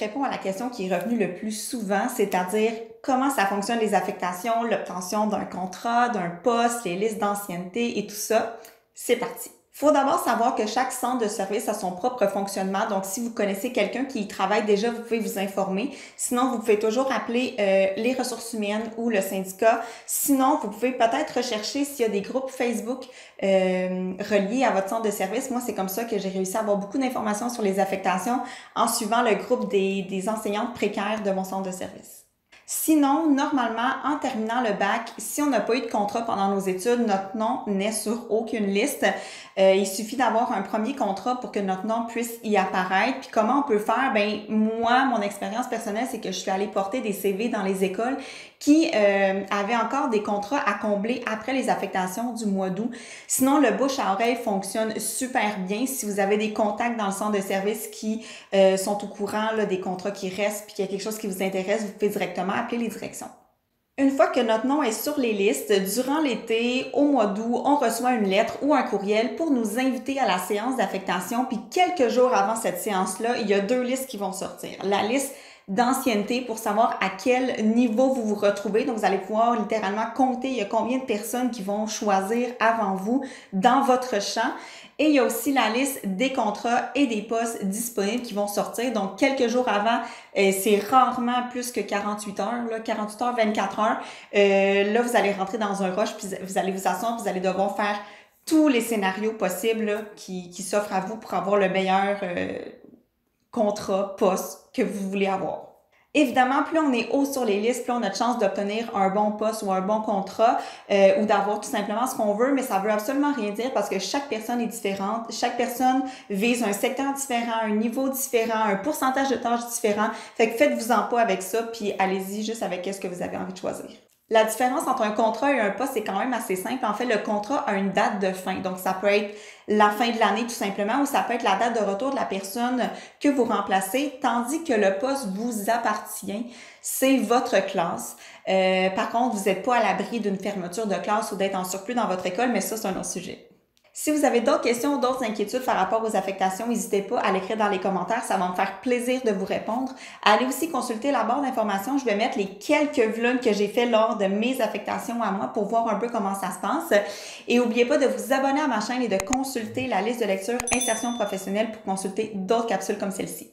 réponds à la question qui est revenue le plus souvent, c'est-à-dire comment ça fonctionne les affectations, l'obtention d'un contrat, d'un poste, les listes d'ancienneté et tout ça. C'est parti. Il faut d'abord savoir que chaque centre de service a son propre fonctionnement. Donc, si vous connaissez quelqu'un qui y travaille déjà, vous pouvez vous informer. Sinon, vous pouvez toujours appeler les ressources humaines ou le syndicat. Sinon, vous pouvez peut-être rechercher s'il y a des groupes Facebook reliés à votre centre de service. Moi, c'est comme ça que j'ai réussi à avoir beaucoup d'informations sur les affectations en suivant le groupe des enseignantes précaires de mon centre de service. Sinon, normalement, en terminant le bac, si on n'a pas eu de contrat pendant nos études, notre nom n'est sur aucune liste. Il suffit d'avoir un premier contrat pour que notre nom puisse y apparaître. Puis comment on peut faire? Ben moi, mon expérience personnelle, c'est que je suis allée porter des CV dans les écoles qui avaient encore des contrats à combler après les affectations du mois d'août. Sinon, le bouche à oreille fonctionne super bien. Si vous avez des contacts dans le centre de service qui sont au courant là, des contrats qui restent puis qu'il y a quelque chose qui vous intéresse, vous pouvez directement appeler les directions. Une fois que notre nom est sur les listes, durant l'été, au mois d'août, on reçoit une lettre ou un courriel pour nous inviter à la séance d'affectation. Puis quelques jours avant cette séance-là, il y a 2 listes qui vont sortir. La liste d'ancienneté pour savoir à quel niveau vous vous retrouvez. Donc, vous allez pouvoir littéralement compter il y a combien de personnes qui vont choisir avant vous dans votre champ. Et il y a aussi la liste des contrats et des postes disponibles qui vont sortir. Donc, quelques jours avant, c'est rarement plus que 48 heures, là, 48 heures, 24 heures. Là, vous allez rentrer dans un rush, puis vous allez vous asseoir, puis vous allez devoir faire tous les scénarios possibles là, qui s'offrent à vous pour avoir le meilleur contrat, poste que vous voulez avoir. Évidemment, plus on est haut sur les listes, plus on a de chances d'obtenir un bon poste ou un bon contrat ou d'avoir tout simplement ce qu'on veut, mais ça veut absolument rien dire parce que chaque personne est différente. Chaque personne vise un secteur différent, un niveau différent, un pourcentage de tâches différent. Fait que faites-vous-en pas avec ça, puis allez-y juste avec ce que vous avez envie de choisir. La différence entre un contrat et un poste, c'est quand même assez simple. En fait, le contrat a une date de fin. Donc, ça peut être la fin de l'année tout simplement ou ça peut être la date de retour de la personne que vous remplacez, tandis que le poste vous appartient. C'est votre classe. Par contre, vous n'êtes pas à l'abri d'une fermeture de classe ou d'être en surplus dans votre école, mais ça, c'est un autre sujet. Si vous avez d'autres questions ou d'autres inquiétudes par rapport aux affectations, n'hésitez pas à l'écrire dans les commentaires, ça va me faire plaisir de vous répondre. Allez aussi consulter la barre d'informations, je vais mettre les quelques vlogs que j'ai fait lors de mes affectations à moi pour voir un peu comment ça se passe. Et n'oubliez pas de vous abonner à ma chaîne et de consulter la liste de lecture Insertion professionnelle pour consulter d'autres capsules comme celle-ci.